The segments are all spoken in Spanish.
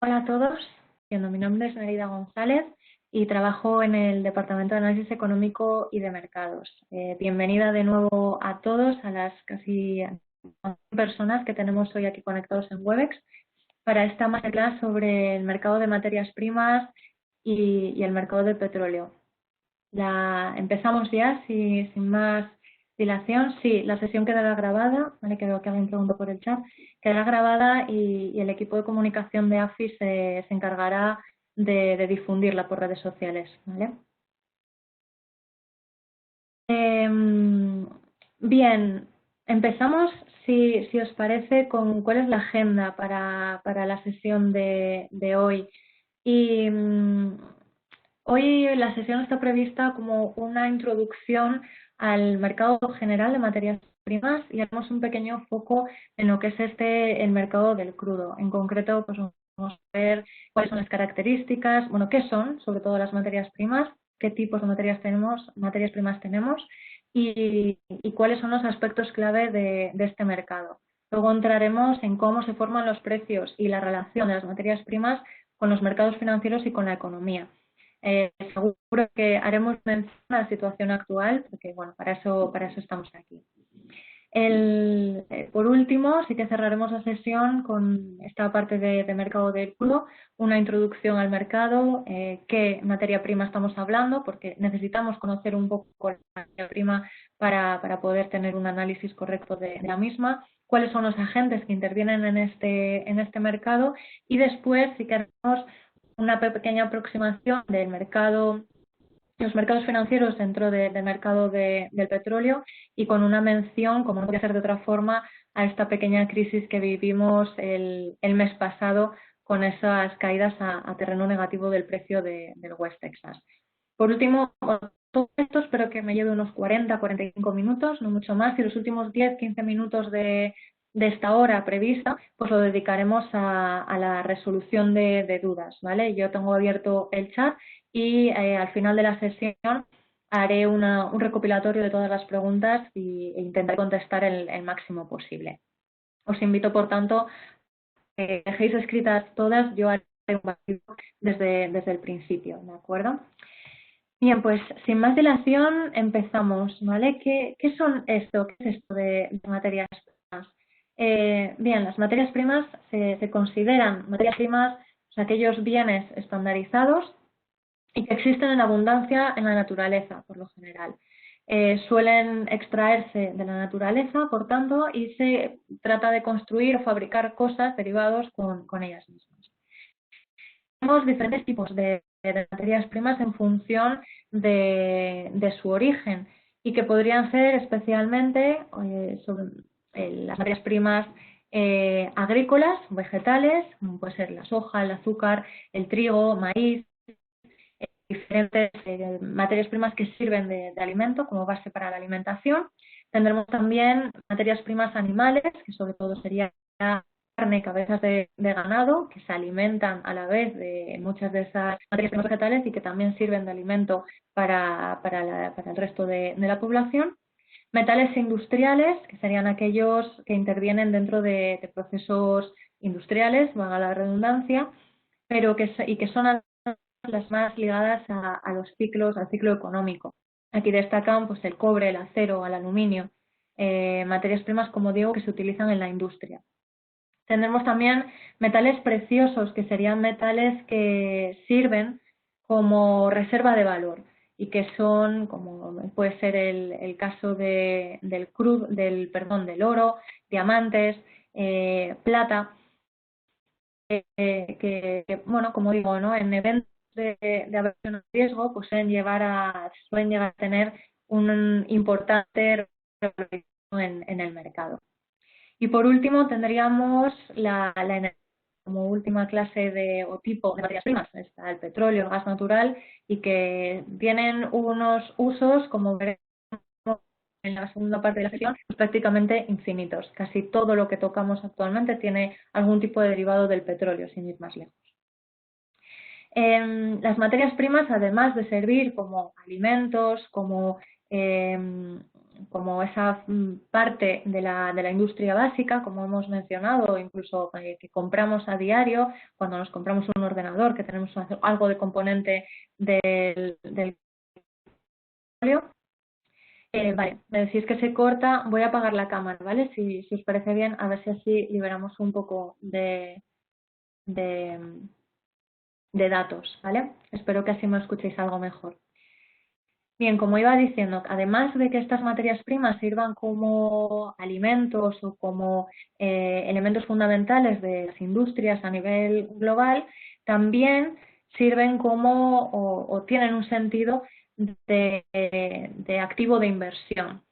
Hola a todos, bueno, mi nombre es Nerida González y trabajo en el Departamento de Análisis Económico y de Mercados. Bienvenida de nuevo a todos, a las casi 11 personas que tenemos hoy aquí conectados en Webex para esta masterclass sobre el mercado de materias primas y el mercado del petróleo. Empezamos ya, sin más dilación. Sí, la sesión quedará grabada, ¿vale? Que veo que alguien preguntó por el chat. Quedará grabada y el equipo de comunicación de AFI se encargará de difundirla por redes sociales, ¿vale? Bien, empezamos, si os parece, con cuál es la agenda para la sesión de hoy. Y hoy la sesión está prevista como una introducción al mercado general de materias primas y haremos un pequeño foco en lo que es el mercado del crudo. En concreto, pues vamos a ver cuáles son las características, bueno, qué son, sobre todo las materias primas, qué tipos de materias primas tenemos y cuáles son los aspectos clave de este mercado. Luego entraremos en cómo se forman los precios y la relación de las materias primas con los mercados financieros y con la economía. Seguro que haremos mención a la situación actual, porque bueno, para eso estamos aquí. Por último, sí que cerraremos la sesión con esta parte de mercado del crudo, una introducción al mercado, qué materia prima estamos hablando, porque necesitamos conocer un poco la materia prima para poder tener un análisis correcto de la misma, cuáles son los agentes que intervienen en este mercado y después sí que haremos una pequeña aproximación del mercado, los mercados financieros dentro del mercado del petróleo y con una mención, como no puede ser de otra forma, a esta pequeña crisis que vivimos el mes pasado con esas caídas a terreno negativo del precio del West Texas. Por último, todo esto espero que me lleve unos 40-45 minutos, no mucho más, y los últimos 10-15 minutos de esta hora prevista, pues lo dedicaremos a la resolución de dudas, ¿vale? Yo tengo abierto el chat y al final de la sesión haré un recopilatorio de todas las preguntas e intentaré contestar el máximo posible. Os invito, por tanto, que dejéis escritas todas, yo haré un vacío desde el principio, ¿de acuerdo? Bien, pues sin más dilación empezamos, ¿vale? ¿Qué son esto? ¿Qué es esto de materias primas? Bien, las materias primas se consideran materias primas, o sea, aquellos bienes estandarizados y que existen en abundancia en la naturaleza, por lo general. Suelen extraerse de la naturaleza, por tanto, y se trata de construir o fabricar cosas derivados con ellas mismas. Tenemos diferentes tipos de materias primas en función de su origen y que podrían ser especialmente las materias primas agrícolas, vegetales, como puede ser la soja, el azúcar, el trigo, maíz, diferentes materias primas que sirven de alimento como base para la alimentación. Tendremos también materias primas animales, que sobre todo sería carne y cabezas de ganado, que se alimentan a la vez de muchas de esas materias primas vegetales y que también sirven de alimento para el resto de la población. Metales industriales, que serían aquellos que intervienen dentro de procesos industriales, valga la redundancia, pero que son las más ligadas a los ciclos, al ciclo económico. Aquí destacan pues, el cobre, el acero, el aluminio, materias primas, como digo, que se utilizan en la industria. Tendremos también metales preciosos, que serían metales que sirven como reserva de valor y que son, como puede ser el caso del oro, diamantes, plata, bueno, como digo, ¿no? En eventos de aversión al riesgo, pues suelen llegar a tener un importante en el mercado. Y por último tendríamos la energía como última clase o tipo de materias primas. Está el petróleo, el gas natural y que tienen unos usos, como veremos en la segunda parte de la sesión, pues prácticamente infinitos. Casi todo lo que tocamos actualmente tiene algún tipo de derivado del petróleo, sin ir más lejos. Las materias primas, además de servir como alimentos, como como esa parte de la industria básica, como hemos mencionado, incluso que compramos a diario, cuando nos compramos un ordenador, que tenemos algo de componente del petróleo. Vale, me decís que se corta, voy a apagar la cámara, ¿vale? Si os parece bien, a ver si así liberamos un poco de, de datos, ¿vale? Espero que así me escuchéis algo mejor. Bien, como iba diciendo, además de que estas materias primas sirvan como alimentos o como elementos fundamentales de las industrias a nivel global, también sirven como o tienen un sentido de activo de inversión.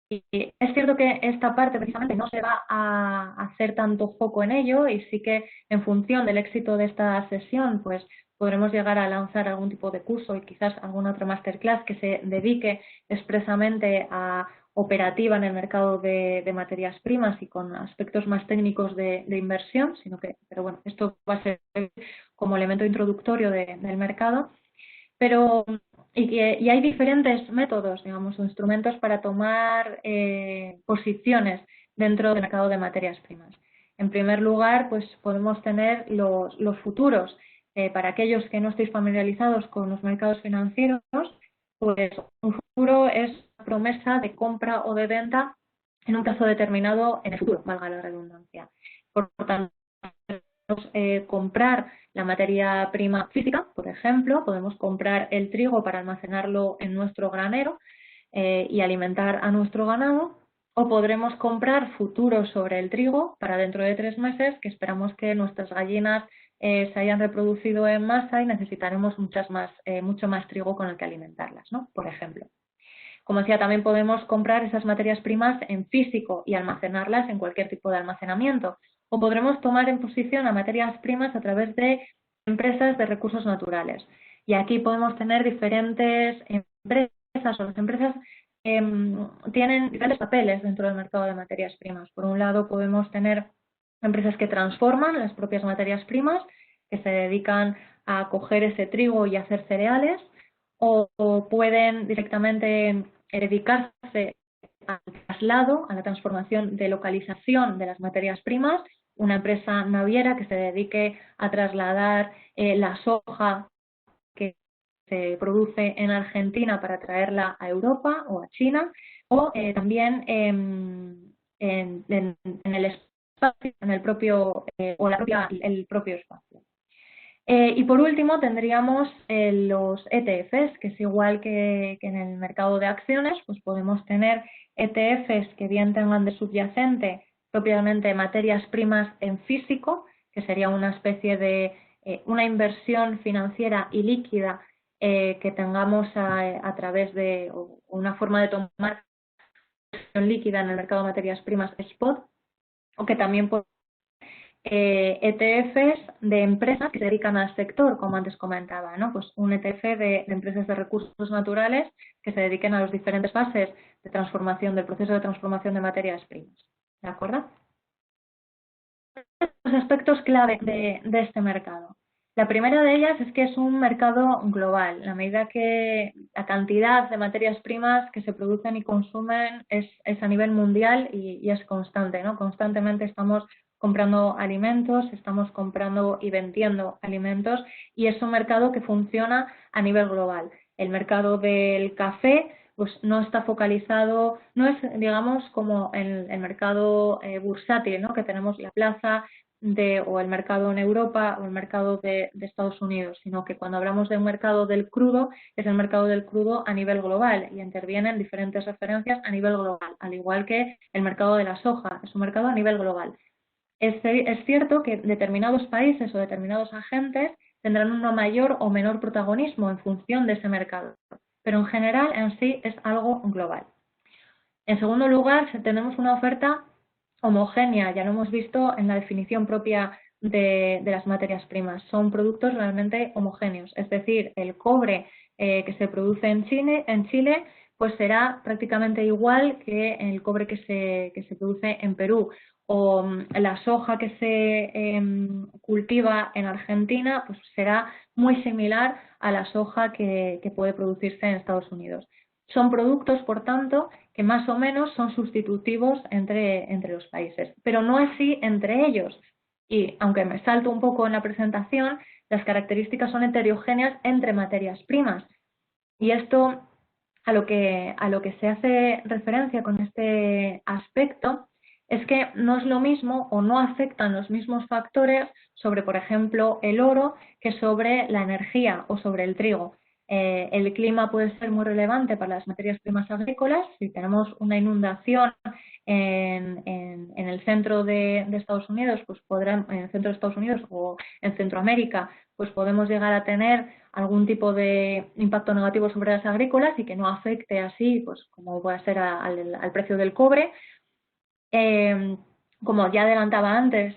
Y es cierto que esta parte precisamente no se va a hacer tanto foco en ello y sí que en función del éxito de esta sesión pues podremos llegar a lanzar algún tipo de curso y quizás alguna otra masterclass que se dedique expresamente a operativa en el mercado de materias primas y con aspectos más técnicos de inversión, pero bueno, esto va a ser como elemento introductorio del mercado. Pero y hay diferentes métodos, digamos, o instrumentos para tomar posiciones dentro del mercado de materias primas. En primer lugar, pues podemos tener los futuros. Para aquellos que no estéis familiarizados con los mercados financieros, pues un futuro es una promesa de compra o de venta en un plazo determinado en el futuro, valga la redundancia. Por tanto, comprar la materia prima física, por ejemplo, podemos comprar el trigo para almacenarlo en nuestro granero y alimentar a nuestro ganado, o podremos comprar futuros sobre el trigo para dentro de 3 meses, que esperamos que nuestras gallinas se hayan reproducido en masa y necesitaremos mucho más trigo con el que alimentarlas, ¿no? Por ejemplo. Como decía, también podemos comprar esas materias primas en físico y almacenarlas en cualquier tipo de almacenamiento. O podremos tomar en posición a materias primas a través de empresas de recursos naturales. Y aquí podemos tener diferentes empresas, o las empresas tienen diferentes papeles dentro del mercado de materias primas. Por un lado, podemos tener empresas que transforman las propias materias primas, que se dedican a coger ese trigo y hacer cereales, o pueden directamente dedicarse al traslado, a la transformación de localización de las materias primas, una empresa naviera que se dedique a trasladar la soja que se produce en Argentina para traerla a Europa o a China, o también en el espacio, en el propio, el propio espacio. Y por último tendríamos los ETFs, que es igual que en el mercado de acciones, pues podemos tener ETFs que bien tengan de subyacente propiamente materias primas en físico, que sería una especie de una inversión financiera y líquida que tengamos a través de una forma de tomar inversión líquida en el mercado de materias primas spot, o que también ETFs de empresas que se dedican al sector, como antes comentaba, ¿no? Pues un ETF de empresas de recursos naturales que se dediquen a las diferentes fases de transformación, del proceso de transformación de materias primas. ¿De acuerdo? Los aspectos clave de este mercado. La primera de ellas es que es un mercado global. A medida que la cantidad de materias primas que se producen y consumen es a nivel mundial y es constante, ¿no? Constantemente estamos comprando alimentos, estamos comprando y vendiendo alimentos y es un mercado que funciona a nivel global. El mercado del café pues no está focalizado, no es, digamos, como el mercado bursátil, ¿no? Que tenemos la plaza o el mercado en Europa o el mercado de Estados Unidos, sino que cuando hablamos de un mercado del crudo, es el mercado del crudo a nivel global y intervienen diferentes referencias a nivel global, al igual que el mercado de la soja, es un mercado a nivel global. Es cierto que determinados países o determinados agentes tendrán un mayor o menor protagonismo en función de ese mercado, pero en general en sí es algo global. En segundo lugar, tenemos una oferta homogénea, ya lo hemos visto en la definición propia de las materias primas. Son productos realmente homogéneos, es decir, el cobre que se produce en Chile pues será prácticamente igual que el cobre que se produce en Perú, o la soja que se cultiva en Argentina pues será muy similar a la soja que puede producirse en Estados Unidos. Son productos, por tanto, que más o menos son sustitutivos entre los países, pero no así entre ellos. Y aunque me salto un poco en la presentación, las características son heterogéneas entre materias primas. Y esto a lo que se hace referencia con este aspecto es que no es lo mismo o no afectan los mismos factores sobre, por ejemplo, el oro que sobre la energía o sobre el trigo. El clima puede ser muy relevante para las materias primas agrícolas. Si tenemos una inundación en el centro de Estados Unidos, pues en el centro de Estados Unidos o en Centroamérica, pues podemos llegar a tener algún tipo de impacto negativo sobre las agrícolas y que no afecte así, pues como puede ser al precio del cobre. Como ya adelantaba antes,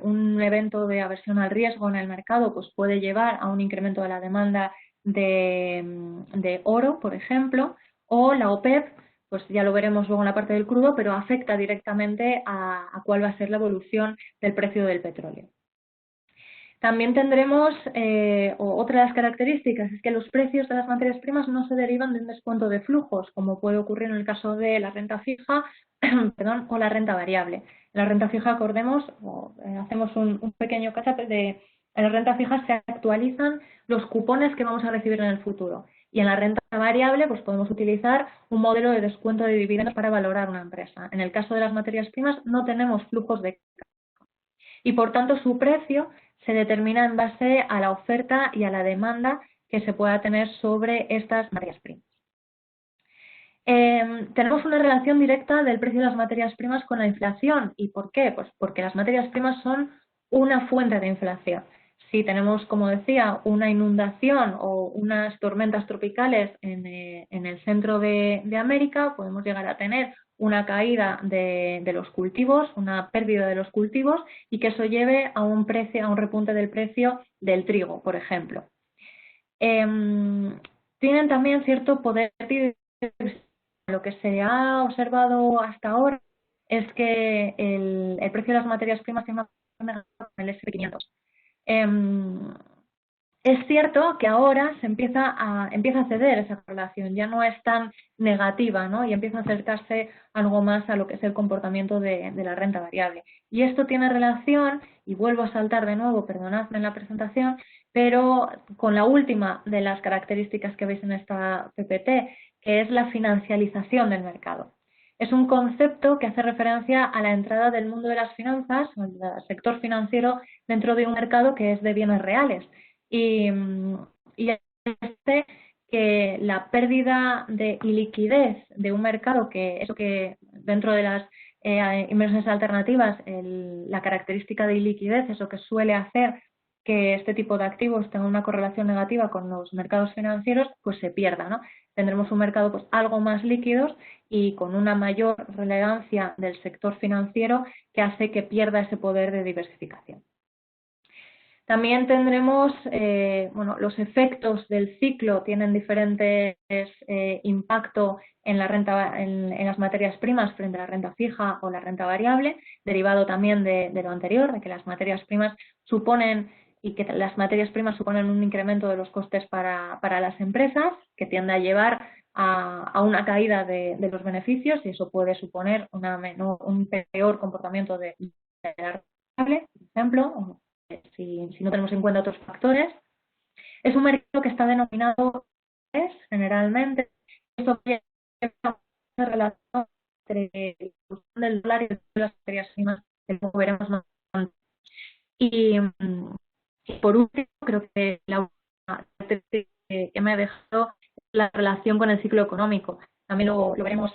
un evento de aversión al riesgo en el mercado pues puede llevar a un incremento de la demanda de oro, por ejemplo, o la OPEP, pues ya lo veremos luego en la parte del crudo, pero afecta directamente a cuál va a ser la evolución del precio del petróleo. También tendremos, otra de las características es que los precios de las materias primas no se derivan de un descuento de flujos, como puede ocurrir en el caso de la renta fija perdón, o la renta variable. En la renta fija, acordemos, hacemos un pequeño catch-up en la renta fija se actualizan los cupones que vamos a recibir en el futuro. Y en la renta variable, pues podemos utilizar un modelo de descuento de dividendos para valorar una empresa. En el caso de las materias primas, no tenemos flujos de y por tanto su precio se determina en base a la oferta y a la demanda que se pueda tener sobre estas materias primas. Tenemos una relación directa del precio de las materias primas con la inflación. ¿Y por qué? Pues porque las materias primas son una fuente de inflación. Si tenemos, como decía, una inundación o unas tormentas tropicales en el centro de América, podemos llegar a tener una caída de los cultivos, una pérdida de los cultivos y que eso lleve a un repunte del precio del trigo, por ejemplo. Tienen también cierto poder. Lo que se ha observado hasta ahora es que el precio de las materias primas tiene una relación con el S&P 500. Es cierto que ahora se empieza a ceder esa relación, ya no es tan negativa, ¿no? Y empieza a acercarse algo más a lo que es el comportamiento de la renta variable. Y esto tiene relación, y vuelvo a saltar de nuevo, perdonadme en la presentación, pero con la última de las características que veis en esta PPT, que es la financialización del mercado. Es un concepto que hace referencia a la entrada del mundo de las finanzas, del sector financiero, dentro de un mercado que es de bienes reales. Y que la pérdida de liquidez de un mercado, que eso que dentro de las inversiones alternativas, la característica de iliquidez, eso que suele hacer que este tipo de activos tengan una correlación negativa con los mercados financieros, pues se pierda, ¿no? Tendremos un mercado pues algo más líquido y con una mayor relevancia del sector financiero que hace que pierda ese poder de diversificación. También tendremos, los efectos del ciclo tienen diferentes impactos en las materias primas frente a la renta fija o la renta variable, derivado también de lo anterior, de que las materias primas suponen un incremento de los costes para las empresas, que tiende a llevar a una caída de los beneficios y eso puede suponer un peor comportamiento de la renta variable, por ejemplo, si no tenemos en cuenta otros factores. Es un mercado que está denominado generalmente. Esto tiene una relación entre el dólar y las materias primas, que veremos más adelante. Y por último, creo que la última que me ha dejado es la relación con el ciclo económico. También lo veremos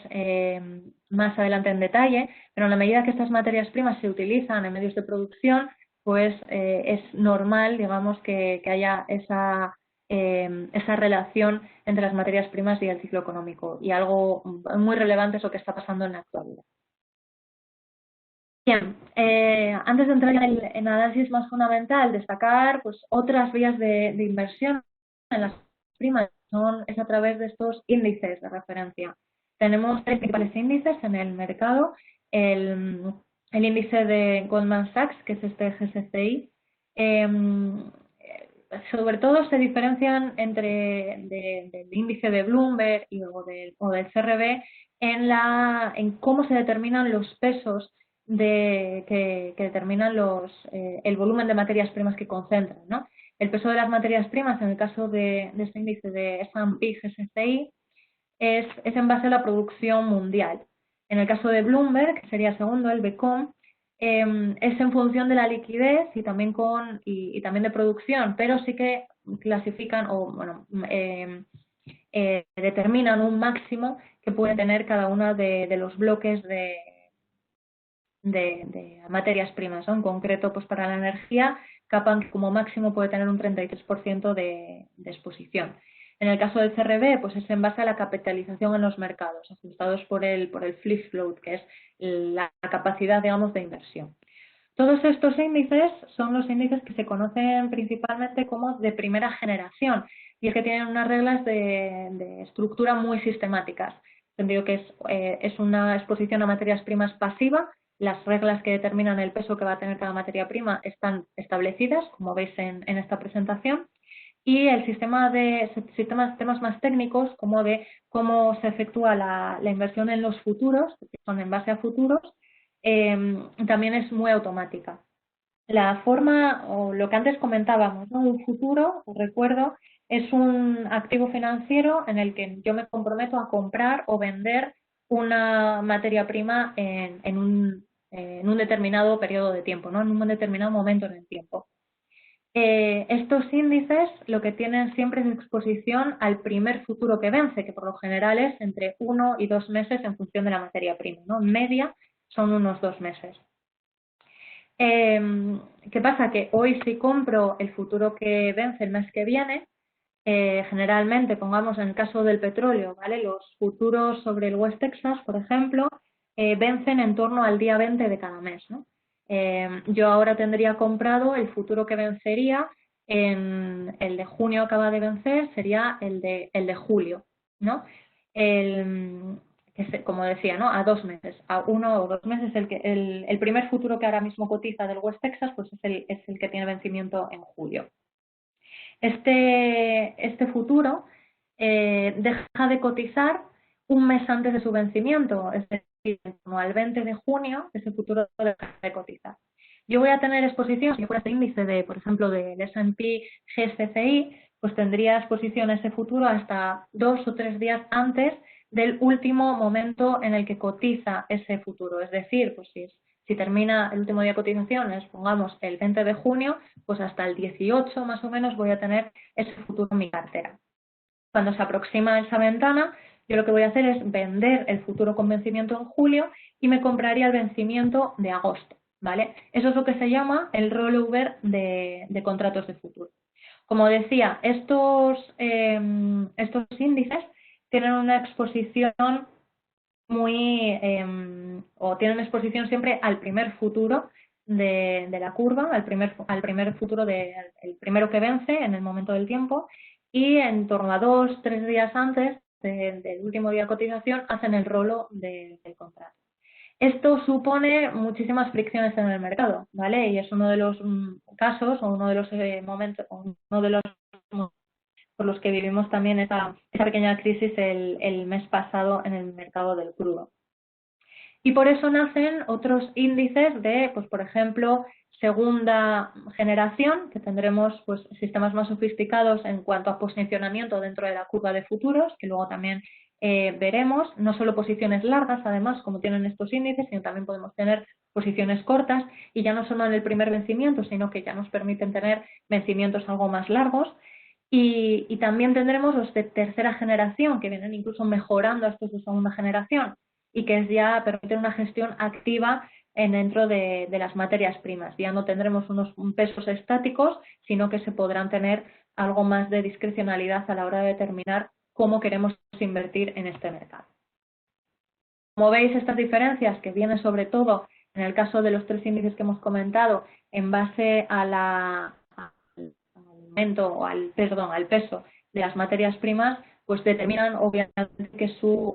más adelante en detalle, pero en la medida que estas materias primas se utilizan en medios de producción, pues es normal, digamos, que haya esa relación entre las materias primas y el ciclo económico. Y algo muy relevante es lo que está pasando en la actualidad. Bien, antes de entrar en análisis más fundamental, destacar pues, otras vías de inversión en las primas es a través de estos índices de referencia. Tenemos tres principales índices en el mercado. El índice de Goldman Sachs, que es este GSCI, sobre todo se diferencian del índice de Bloomberg o del CRB en cómo se determinan los pesos que determinan el volumen de materias primas que concentran, ¿no? El peso de las materias primas, en el caso de este índice de S&P GSCI, es en base a la producción mundial. En el caso de Bloomberg, que sería segundo, el BCOM, es en función de la liquidez y también también de producción, pero sí que clasifican o bueno, determinan un máximo que puede tener cada uno de los bloques de materias primas, ¿no? En concreto, pues para la energía, CAPAN como máximo puede tener un 33% de exposición. En el caso del CRB, pues es en base a la capitalización en los mercados, ajustados por el free float, que es la capacidad, digamos, de inversión. Todos estos índices son los índices que se conocen principalmente como de primera generación y es que tienen unas reglas de estructura muy sistemáticas. Entendido que es una exposición a materias primas pasiva. Las reglas que determinan el peso que va a tener cada materia prima están establecidas, como veis en esta presentación. Y el sistemas más técnicos, como de cómo se efectúa la inversión en los futuros, que son en base a futuros, también es muy automática. La forma, o lo que antes comentábamos, ¿no? Un futuro, os recuerdo, es un activo financiero en el que yo me comprometo a comprar o vender una materia prima en un determinado periodo de tiempo, ¿no? En un determinado momento en el tiempo. Estos índices lo que tienen siempre es exposición al primer futuro que vence, que por lo general es entre 1 y 2 meses en función de la materia prima, ¿no? En media son unos 2 meses. ¿Qué pasa? Que hoy si compro el futuro que vence el mes que viene, generalmente, pongamos en el caso del petróleo, ¿vale? Los futuros sobre el West Texas, por ejemplo, vencen en torno al día 20 de cada mes, ¿no? Yo ahora tendría comprado el futuro que vencería en el de junio acaba de vencer, sería el de julio, ¿no? Como decía, ¿no? A 2 meses, a 1 o 2 meses, el primer futuro que ahora mismo cotiza del West Texas, pues es el que tiene vencimiento en julio. Este futuro deja de cotizar un mes antes de su vencimiento, es decir, como al 20 de junio, ese futuro deja de cotizar. Yo voy a tener exposición, si yo fuera este índice por ejemplo, del S&P GSCI, pues tendría exposición a ese futuro hasta 2 o 3 días antes del último momento en el que cotiza ese futuro. Es decir, pues si termina el último día de cotizaciones, pongamos el 20 de junio, pues hasta el 18 más o menos voy a tener ese futuro en mi cartera. Cuando se aproxima esa ventana, yo lo que voy a hacer es vender el futuro con vencimiento en julio y me compraría el vencimiento de agosto, ¿vale? Eso es lo que se llama el rollover de contratos de futuro. Como decía, estos índices tienen una exposición o tienen exposición siempre al primer futuro de la curva, al primer futuro el primero que vence en el momento del tiempo, y en torno a 2 o 3 días antes del último día de cotización hacen el rolo del contrato. Esto supone muchísimas fricciones en el mercado, ¿vale? Y es uno de los casos o uno de los momentos, uno de los por los que vivimos también esa pequeña crisis el mes pasado en el mercado del crudo. Y por eso nacen otros índices de, pues por ejemplo, segunda generación, que tendremos pues sistemas más sofisticados en cuanto a posicionamiento dentro de la curva de futuros, que luego también veremos, no solo posiciones largas, además, como tienen estos índices, sino también podemos tener posiciones cortas y ya no solo en el primer vencimiento, sino que ya nos permiten tener vencimientos algo más largos. Y también tendremos los de tercera generación, que vienen incluso mejorando a estos de segunda generación y que ya permiten una gestión activa dentro de las materias primas. Ya no tendremos unos pesos estáticos, sino que se podrán tener algo más de discrecionalidad a la hora de determinar cómo queremos invertir en este mercado. Como veis, estas diferencias que vienen sobre todo en el caso de los 3 índices que hemos comentado en base al peso de las materias primas, pues determinan obviamente que su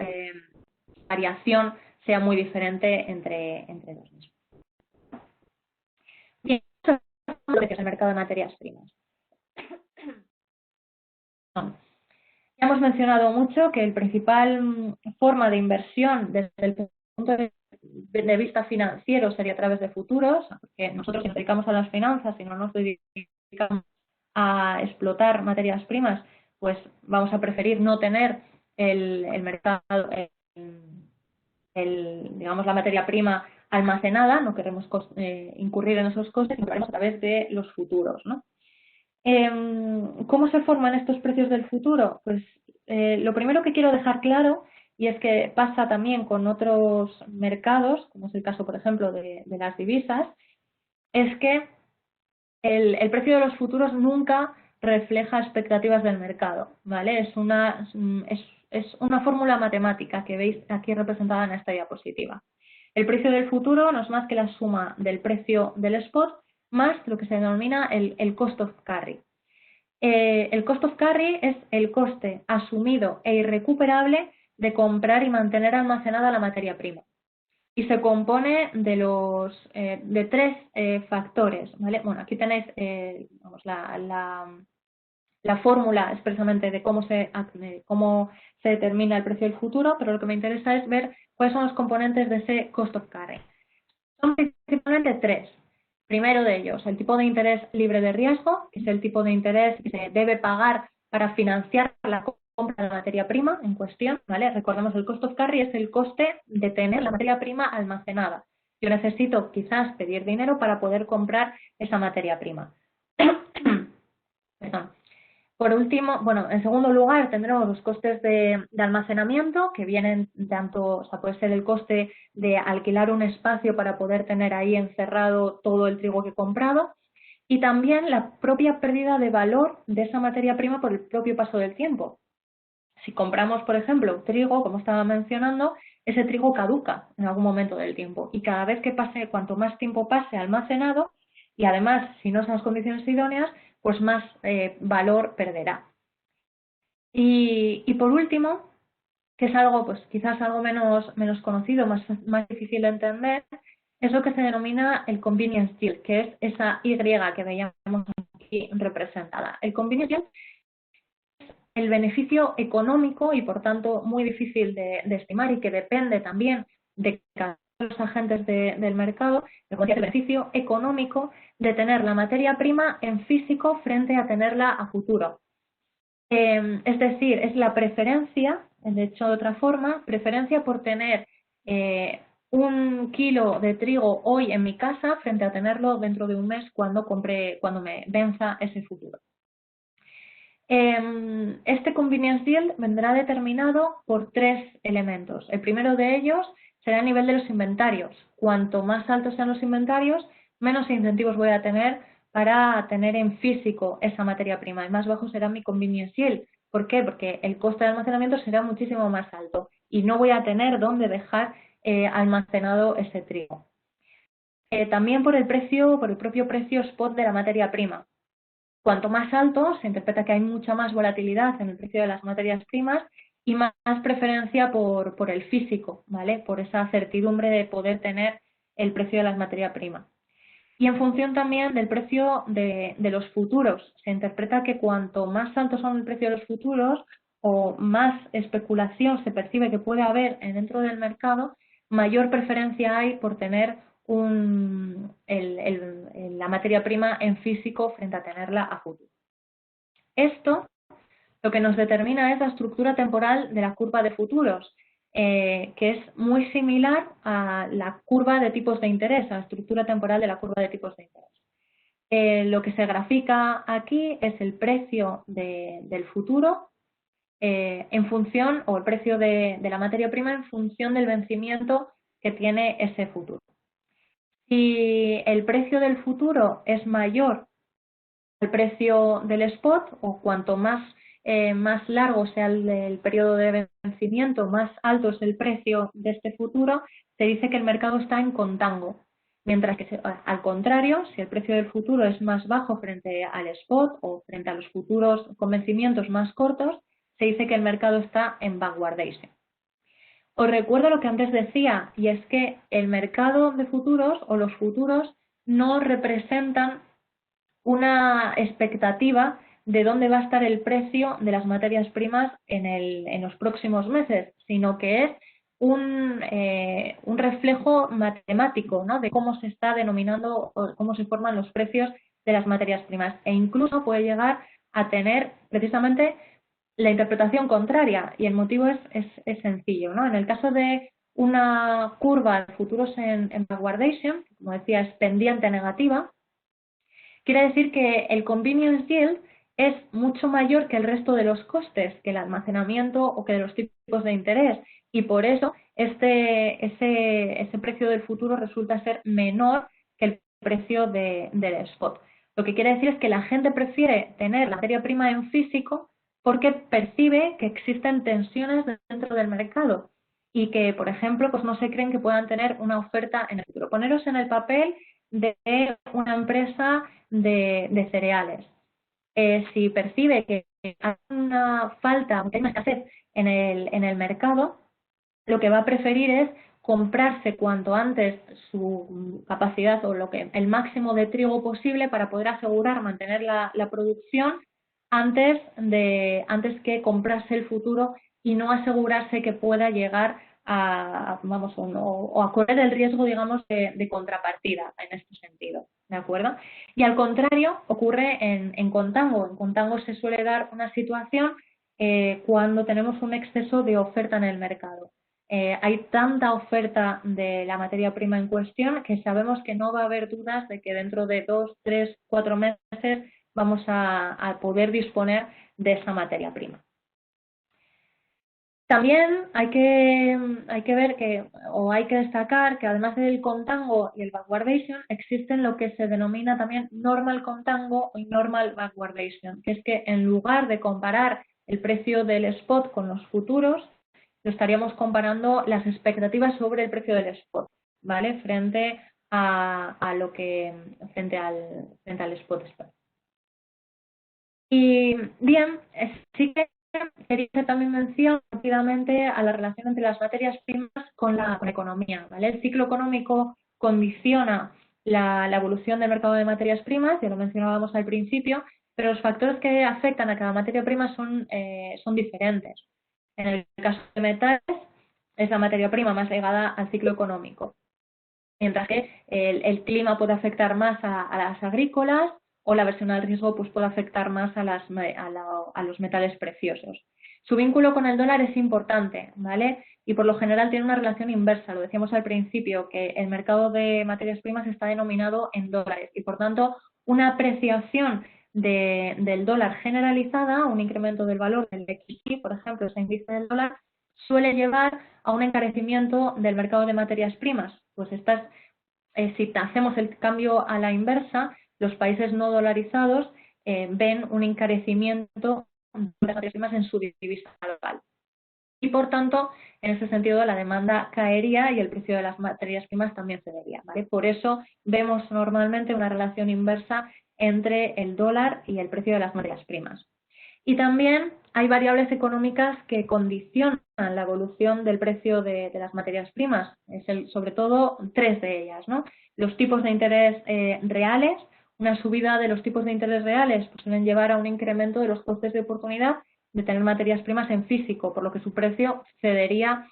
variación sea muy diferente entre los mismos. Bien, eso es lo que es el mercado de materias primas. Ya hemos mencionado mucho que el principal forma de inversión desde el punto de vista financiero sería a través de futuros, porque nosotros nos dedicamos a las finanzas y no nos dedicamos a explotar materias primas, pues vamos a preferir no tener el mercado, digamos, la materia prima almacenada, no queremos incurrir en esos costes, y lo haremos a través de los futuros, ¿no? ¿Cómo se forman estos precios del futuro? Pues lo primero que quiero dejar claro, y es que pasa también con otros mercados, como es el caso, por ejemplo, de las divisas, es que el precio de los futuros nunca refleja expectativas del mercado, ¿vale? Es una fórmula matemática que veis aquí representada en esta diapositiva. El precio del futuro no es más que la suma del precio del spot más lo que se denomina el cost of carry. El cost of carry es el coste asumido e irrecuperable de comprar y mantener almacenada la materia prima. Y se compone de tres factores, ¿vale? Bueno, aquí tenéis vamos, la fórmula expresamente de cómo se determina el precio del futuro, pero lo que me interesa es ver cuáles son los componentes de ese cost of carry. Son principalmente tres. Primero de ellos, el tipo de interés libre de riesgo, que es el tipo de interés que se debe pagar para financiar la compra de la materia prima en cuestión, ¿vale? Recordemos, el cost of carry es el coste de tener la materia prima almacenada. Yo necesito quizás pedir dinero para poder comprar esa materia prima. Perdón. Por último, bueno, en segundo lugar tendremos los costes de almacenamiento, que vienen tanto, o sea, puede ser el coste de alquilar un espacio para poder tener ahí encerrado todo el trigo que he comprado, y también la propia pérdida de valor de esa materia prima por el propio paso del tiempo. Si compramos, por ejemplo, trigo, como estaba mencionando, ese trigo caduca en algún momento del tiempo, y cada vez que pase, cuanto más tiempo pase almacenado, y además, si no son las condiciones idóneas, pues más valor perderá. Y por último, que es algo, pues quizás algo menos conocido, más difícil de entender, es lo que se denomina el convenience yield, que es esa Y que veíamos aquí representada. El convenience yield es el beneficio económico y, por tanto, muy difícil de estimar, y que depende también de cada uno de los agentes del mercado, el beneficio económico de tener la materia prima en físico frente a tenerla a futuro. Es decir, es la preferencia, de hecho de otra forma, preferencia por tener 1 kilo de trigo hoy en mi casa frente a tenerlo dentro de un mes cuando me venza ese futuro. Este convenience yield vendrá determinado por tres elementos. El primero de ellos será el nivel de los inventarios. Cuanto más altos sean los inventarios, menos incentivos voy a tener para tener en físico esa materia prima, y más bajo será mi convenience yield. ¿Por qué? Porque el coste de almacenamiento será muchísimo más alto y no voy a tener dónde dejar almacenado ese trigo. También por el propio precio spot de la materia prima. Cuanto más alto, se interpreta que hay mucha más volatilidad en el precio de las materias primas y más preferencia por el físico, ¿vale? Por esa certidumbre de poder tener el precio de las materias primas. Y en función también del precio de los futuros, se interpreta que cuanto más altos son el precio de los futuros o más especulación se percibe que puede haber dentro del mercado, mayor preferencia hay por tener la materia prima en físico frente a tenerla a futuro. Esto lo que nos determina es la estructura temporal de la curva de futuros, que es muy similar a la curva de tipos de interés, a la estructura temporal de la curva de tipos de interés. Lo que se grafica aquí es el precio del futuro en función, o el precio de la materia prima en función del vencimiento que tiene ese futuro. Si el precio del futuro es mayor al precio del spot, o cuanto más largo sea el periodo de vencimiento, más alto es el precio de este futuro, se dice que el mercado está en contango. Mientras que, al contrario, si el precio del futuro es más bajo frente al spot o frente a los futuros con vencimientos más cortos, se dice que el mercado está en backwardation. Os recuerdo lo que antes decía, y es que el mercado de futuros o los futuros no representan una expectativa de dónde va a estar el precio de las materias primas en los próximos meses, sino que es un reflejo matemático, ¿no?, de cómo se está denominando o cómo se forman los precios de las materias primas. E incluso puede llegar a tener precisamente la interpretación contraria, y el motivo es sencillo, ¿no? En el caso de una curva de futuros en backwardation, como decía, es pendiente negativa, quiere decir que el convenience yield es mucho mayor que el resto de los costes, que el almacenamiento o que de los tipos de interés, y por eso ese precio del futuro resulta ser menor que el precio del spot. Lo que quiere decir es que la gente prefiere tener la materia prima en físico porque percibe que existen tensiones dentro del mercado y que, por ejemplo, pues no se creen que puedan tener una oferta en el futuro. Poneros en el papel de una empresa de cereales. Si percibe que hay una falta, una escasez en el mercado, lo que va a preferir es comprarse cuanto antes su capacidad o el máximo de trigo posible para poder asegurar mantener la producción antes que comprarse el futuro y no asegurarse que pueda llegar a, vamos, o a correr el riesgo, digamos, de contrapartida en este sentido, ¿de acuerdo? Y al contrario, ocurre en contango. En contango se suele dar una situación cuando tenemos un exceso de oferta en el mercado. Hay tanta oferta de la materia prima en cuestión que sabemos que no va a haber dudas de que dentro de 2, 3, 4 meses vamos a poder disponer de esa materia prima. También hay que ver o hay que destacar que además del contango y el backwardation, existen lo que se denomina también normal contango y normal backwardation, que es que en lugar de comparar el precio del spot con los futuros, lo estaríamos comparando las expectativas sobre el precio del spot, ¿vale? Frente al spot. Y bien, sí que quería hacer también mención rápidamente a la relación entre las materias primas con la economía, ¿vale? El ciclo económico condiciona la evolución del mercado de materias primas, ya lo mencionábamos al principio, pero los factores que afectan a cada materia prima son diferentes. En el caso de metales, es la materia prima más ligada al ciclo económico, mientras que el clima puede afectar más a las agrícolas, o la aversión al riesgo pues puede afectar más a los metales preciosos. Su vínculo con el dólar es importante, ¿vale? Y por lo general tiene una relación inversa. Lo decíamos al principio, que el mercado de materias primas está denominado en dólares y, por tanto, una apreciación del dólar generalizada, un incremento del valor del XY, por ejemplo, ese índice del dólar, suele llevar a un encarecimiento del mercado de materias primas. Pues si hacemos el cambio a la inversa, los países no dolarizados ven un encarecimiento de las materias primas en su divisa local. Y por tanto, en ese sentido, la demanda caería y el precio de las materias primas también cedería, ¿vale? Por eso vemos normalmente una relación inversa entre el dólar y el precio de las materias primas. Y también hay variables económicas que condicionan la evolución del precio de las materias primas, sobre todo 3 de ellas, ¿no? Los tipos de interés reales. Una subida de los tipos de interés reales pues, suelen llevar a un incremento de los costes de oportunidad de tener materias primas en físico, por lo que su precio cedería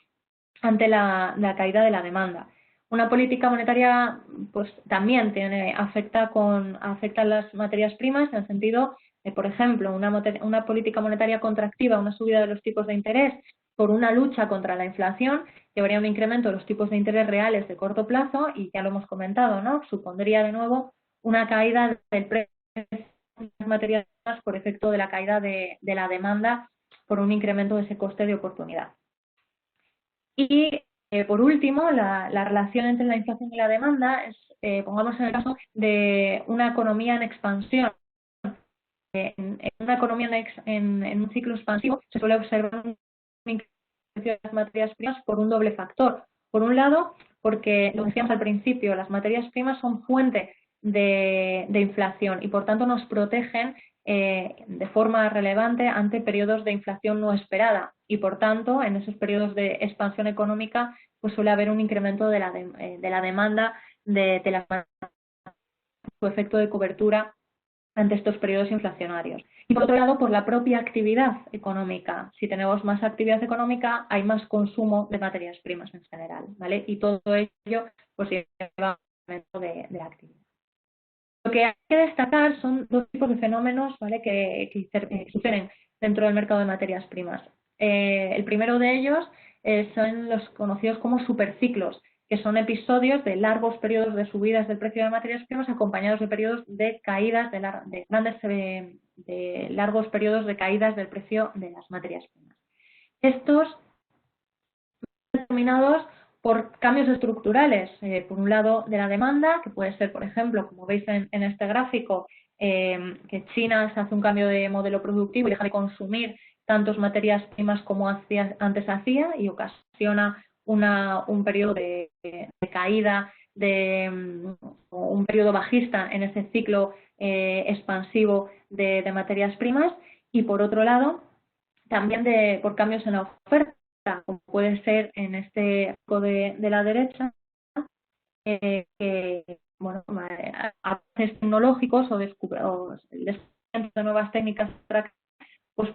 ante la caída de la demanda. Una política monetaria pues también afecta a las materias primas en el sentido de, por ejemplo, una política monetaria contractiva, una subida de los tipos de interés por una lucha contra la inflación, llevaría a un incremento de los tipos de interés reales de corto plazo y ya lo hemos comentado, ¿no? Supondría de nuevo una caída del precio de las materias primas por efecto de la caída de la demanda por un incremento de ese coste de oportunidad. Y por último, la relación entre la inflación y la demanda es, pongamos en el caso de una economía en expansión. En una economía en un ciclo expansivo se suele observar un incremento de las materias primas por un doble factor. Por un lado, porque, lo decíamos al principio, las materias primas son fuente de inflación y por tanto nos protegen de forma relevante ante periodos de inflación no esperada y por tanto en esos periodos de expansión económica pues suele haber un incremento de la demanda de las materias, su efecto de cobertura ante estos periodos inflacionarios. Y por otro lado, por la propia actividad económica. Si tenemos más actividad económica, hay más consumo de materias primas en general, ¿vale? Y todo ello pues lleva a un aumento de la actividad. Lo que hay que destacar son dos tipos de fenómenos, ¿vale?, que suceden dentro del mercado de materias primas. El primero de ellos son los conocidos como superciclos, que son episodios de largos periodos de subidas del precio de materias primas acompañados de periodos de caídas, de largos periodos de caídas del precio de las materias primas. Estos determinados por cambios estructurales, por un lado de la demanda, que puede ser, por ejemplo, como veis en este gráfico, que China se hace un cambio de modelo productivo y deja de consumir tantas materias primas como antes hacía y ocasiona un periodo de caída, un periodo bajista en ese ciclo expansivo de materias primas, y por otro lado también por cambios en la oferta, como puede ser en este arco de la derecha, que bueno, avances tecnológicos o el descubrimiento de nuevas técnicas pues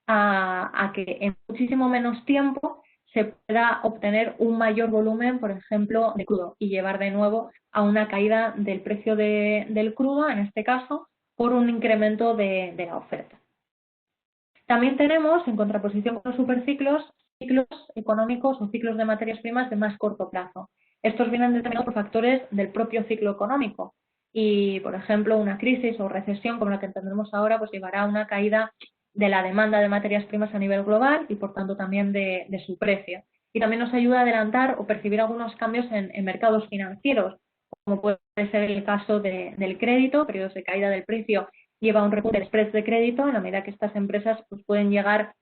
a que en muchísimo menos tiempo se pueda obtener un mayor volumen, por ejemplo, de crudo y llevar de nuevo a una caída del precio del crudo, en este caso, por un incremento de la oferta. También tenemos, en contraposición con los superciclos, ciclos económicos o ciclos de materias primas de más corto plazo. Estos vienen determinados por factores del propio ciclo económico y, por ejemplo, una crisis o recesión como la que tendremos ahora pues llevará a una caída de la demanda de materias primas a nivel global y, por tanto, también de su precio. Y también nos ayuda a adelantar o percibir algunos cambios en mercados financieros, como puede ser el caso del crédito, periodos de caída del precio lleva a un repunte de spreads de crédito en la medida que estas empresas pues, pueden llegar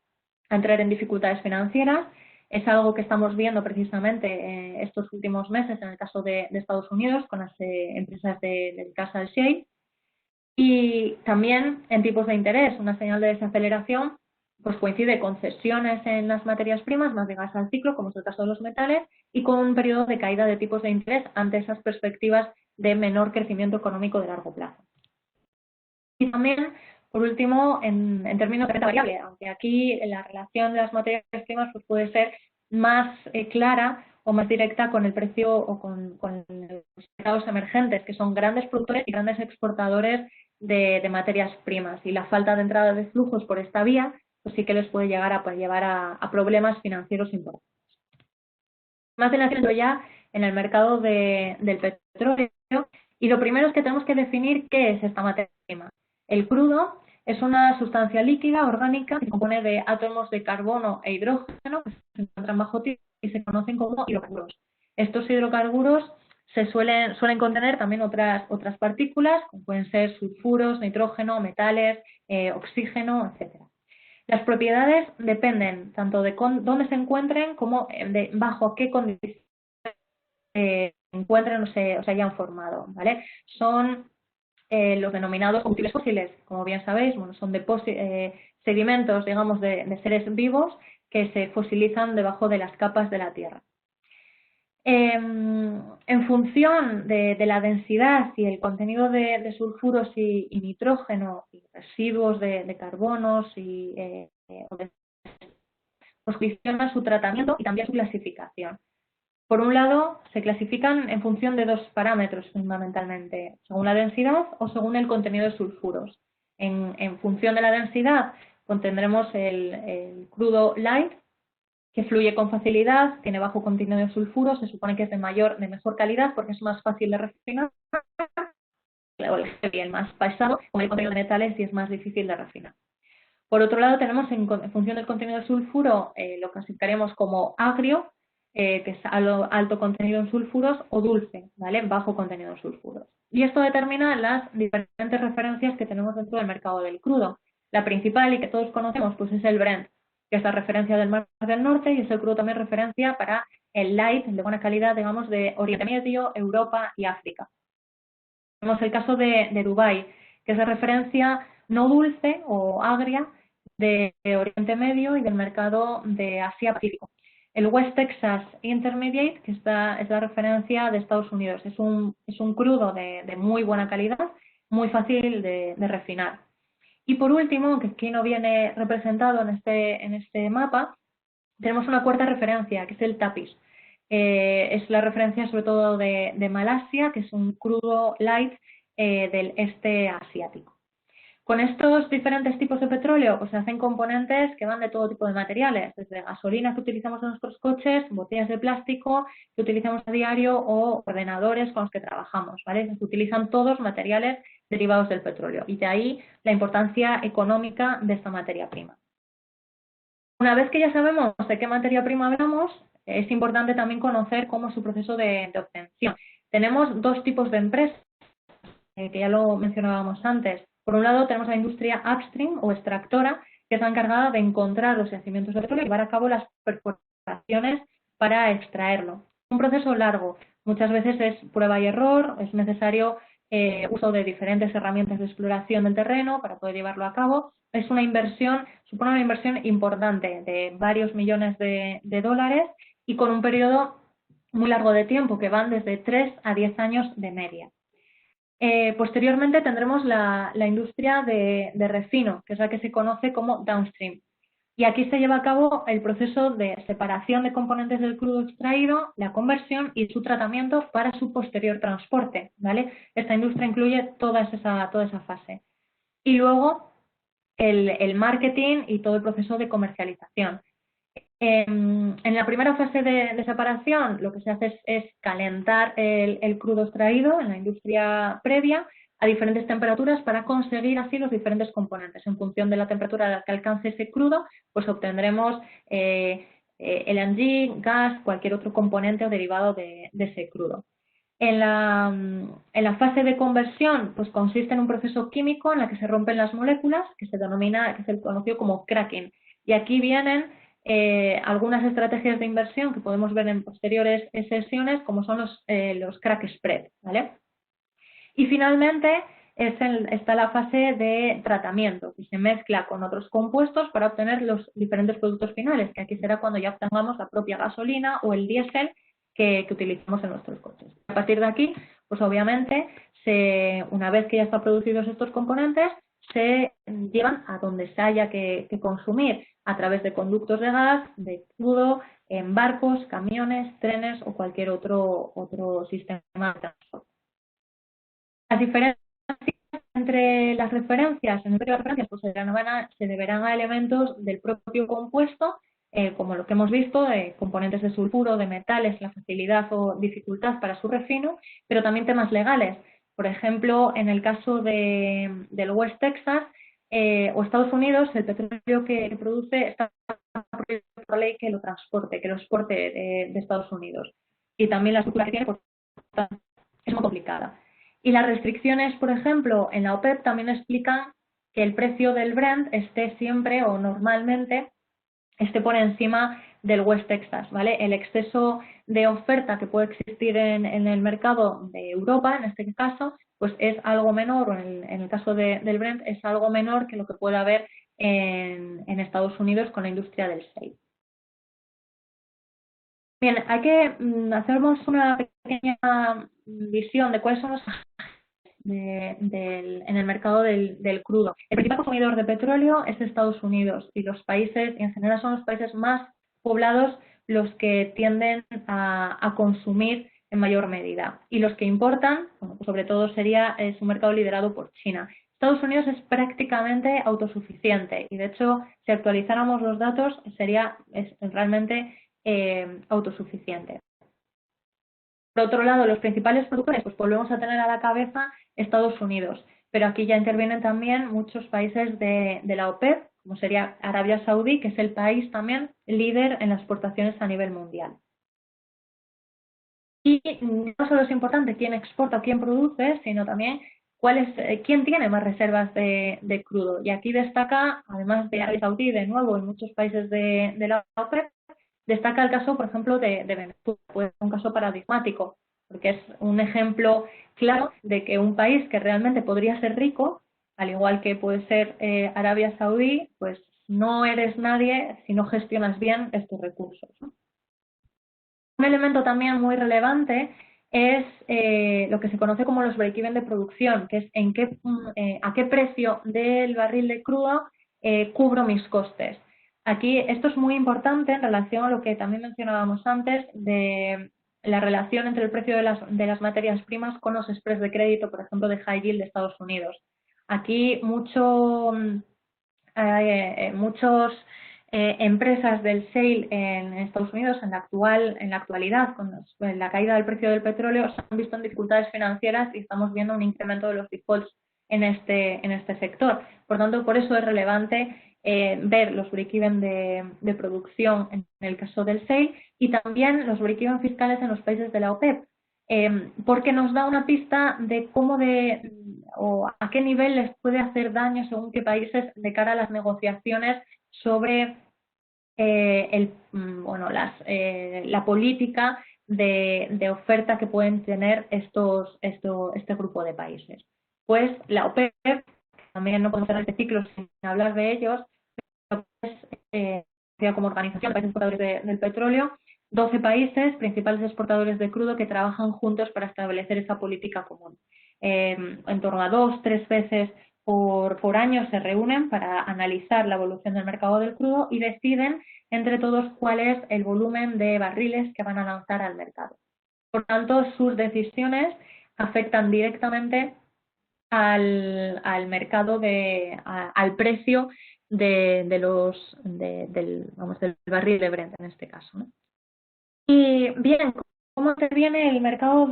a entrar en dificultades financieras. Es algo que estamos viendo precisamente estos últimos meses en el caso de Estados Unidos con las empresas del casa del shale. Y también en tipos de interés, una señal de desaceleración pues coincide con cesiones en las materias primas más ligadas al ciclo, como es el caso de los metales, y con un periodo de caída de tipos de interés ante esas perspectivas de menor crecimiento económico de largo plazo. Y también, por último, en términos de renta variable, aunque aquí la relación de las materias primas pues puede ser más clara o más directa con el precio o con los mercados emergentes, que son grandes productores y grandes exportadores de materias primas. Y la falta de entrada de flujos por esta vía pues sí que les puede llegar a llevar a problemas financieros importantes. Más adelante ya en el mercado del petróleo, y lo primero es que tenemos que definir qué es esta materia prima. El crudo es una sustancia líquida, orgánica, que se compone de átomos de carbono e hidrógeno que se encuentran bajo tierra y se conocen como hidrocarburos. Estos hidrocarburos suelen contener también otras partículas, como pueden ser sulfuros, nitrógeno, metales, oxígeno, etcétera. Las propiedades dependen tanto de dónde se encuentren como de bajo qué condiciones se encuentren o se hayan formado, ¿vale? Son los denominados combustibles fósiles, como bien sabéis, bueno, son sedimentos, digamos, de seres vivos que se fosilizan debajo de las capas de la Tierra. En función de la densidad y el contenido de sulfuros y nitrógeno y residuos de carbonos pues condiciona su tratamiento y también su clasificación. Por un lado, se clasifican en función de dos parámetros fundamentalmente, según la densidad o según el contenido de sulfuros. En función de la densidad, pues tendremos el crudo light, que fluye con facilidad, tiene bajo contenido de sulfuros, se supone que es de mejor calidad porque es más fácil de refinar, el más pesado, con el contenido de metales y es más difícil de refinar. Por otro lado, tenemos en función del contenido de sulfuro, lo clasificaremos como agrio, que es alto contenido en sulfuros, o dulce, ¿vale? Bajo contenido en sulfuros. Y esto determina las diferentes referencias que tenemos dentro del mercado del crudo. La principal y que todos conocemos pues es el Brent, que es la referencia del Mar del Norte, y es el crudo también referencia para el light, de buena calidad, digamos, de Oriente Medio, Europa y África. Tenemos el caso de Dubái, que es la referencia no dulce o agria de Oriente Medio y del mercado de Asia-Pacífico. El West Texas Intermediate, que es la referencia de Estados Unidos, es un crudo de muy buena calidad, muy fácil de refinar. Y por último, que aquí no viene representado en este mapa, tenemos una cuarta referencia, que es el tapiz. Es la referencia sobre todo de Malasia, que es un crudo light del este asiático. Con estos diferentes tipos de petróleo pues se hacen componentes que van de todo tipo de materiales, desde gasolina que utilizamos en nuestros coches, botellas de plástico que utilizamos a diario o ordenadores con los que trabajamos, ¿vale? Se utilizan todos materiales derivados del petróleo y de ahí la importancia económica de esta materia prima. Una vez que ya sabemos de qué materia prima hablamos, es importante también conocer cómo es su proceso de obtención. Tenemos dos tipos de empresas, que ya lo mencionábamos antes. Por un lado tenemos la industria upstream o extractora, que es la encargada de encontrar los yacimientos de petróleo y llevar a cabo las perforaciones para extraerlo. Un proceso largo, muchas veces es prueba y error, es necesario uso de diferentes herramientas de exploración del terreno para poder llevarlo a cabo. Es una inversión, supone una inversión importante de varios millones de dólares y con un periodo muy largo de tiempo, que van desde 3 a 10 años de media. Posteriormente tendremos la industria de refino, que es la que se conoce como downstream. Y aquí se lleva a cabo el proceso de separación de componentes del crudo extraído, la conversión y su tratamiento para su posterior transporte, ¿vale? Esta industria incluye toda esa fase. Y luego el marketing y todo el proceso de comercialización. En la primera fase de separación lo que se hace es calentar el crudo extraído en la industria previa a diferentes temperaturas para conseguir así los diferentes componentes. En función de la temperatura a la que alcance ese crudo, pues obtendremos LNG, gas, cualquier otro componente o derivado de ese crudo. En la fase de conversión, pues consiste en un proceso químico en el que se rompen las moléculas, que se denomina, que es el conocido como cracking. Y aquí vienen algunas estrategias de inversión que podemos ver en posteriores sesiones, como son los crack spread, ¿vale? Y finalmente está la fase de tratamiento, que se mezcla con otros compuestos para obtener los diferentes productos finales, que aquí será cuando ya obtengamos la propia gasolina o el diésel que utilizamos en nuestros coches. A partir de aquí, pues obviamente, una vez que ya están producidos estos componentes, se llevan a donde se haya que consumir a través de conductos de gas, de crudo, en barcos, camiones, trenes o cualquier otro sistema de transporte. Las diferencias entre las referencias, en el periodo de referencias, pues se deberán a elementos del propio compuesto, como lo que hemos visto, de componentes de sulfuro, de metales, la facilidad o dificultad para su refino, pero también temas legales. Por ejemplo, en el caso del West Texas o Estados Unidos, el petróleo que produce está prohibido por ley que lo transporte, que lo exporte de Estados Unidos. Y también la estructura que tiene, por tanto, es muy complicada. Y las restricciones, por ejemplo, en la OPEP también explican que el precio del Brent esté siempre o normalmente esté por encima del West Texas, ¿vale? El exceso de oferta que puede existir en el mercado de Europa, en este caso, pues es algo menor, o en el caso del Brent es algo menor que lo que puede haber en Estados Unidos con la industria del shale. Bien, hay que hacernos una pequeña visión de cuáles son los en el mercado del crudo. El principal consumidor de petróleo es Estados Unidos y los países, en general, son los países más poblados los que tienden a consumir en mayor medida. Y los que importan, bueno, pues sobre todo es un mercado liderado por China. Estados Unidos es prácticamente autosuficiente y, de hecho, si actualizáramos los datos, es realmente autosuficiente. Por otro lado, los principales productores, pues volvemos a tener a la cabeza Estados Unidos, pero aquí ya intervienen también muchos países de la OPEP, como sería Arabia Saudí, que es el país también líder en las exportaciones a nivel mundial. Y no solo es importante quién exporta o quién produce, sino también quién tiene más reservas de crudo. Y aquí destaca, además de Arabia Saudí, de nuevo, en muchos países de la OPEP, destaca el caso, por ejemplo, de Venezuela. Puede ser un caso paradigmático, porque es un ejemplo claro de que un país que realmente podría ser rico, al igual que puede ser Arabia Saudí, pues no eres nadie si no gestionas bien estos recursos, ¿no? Un elemento también muy relevante es lo que se conoce como los break-even de producción, que es a qué precio del barril de crudo cubro mis costes. Aquí esto es muy importante en relación a lo que también mencionábamos antes de la relación entre el precio de las materias primas con los spreads de crédito, por ejemplo, de high yield de Estados Unidos. Aquí muchos empresas del shale en Estados Unidos en la actualidad, con la caída del precio del petróleo, se han visto en dificultades financieras y estamos viendo un incremento de los defaults en este sector. Por tanto, por eso es relevante ver los break-even de producción en el caso del shale y también los break-even fiscales en los países de la OPEP. Porque nos da una pista de o a qué nivel les puede hacer daño según qué países de cara a las negociaciones sobre la política de oferta que pueden tener este grupo de países. Pues la OPEP, también no podemos hacer este ciclo sin hablar de ellos, es como Organización de Países Exportadores del Petróleo, 12 países, principales exportadores de crudo, que trabajan juntos para establecer esa política común. En torno a 2-3 veces por año se reúnen para analizar la evolución del mercado del crudo y deciden entre todos cuál es el volumen de barriles que van a lanzar al mercado. Por tanto, sus decisiones afectan directamente al mercado, al precio del barril de Brent en este caso, ¿no? Y bien, ¿cómo interviene el mercado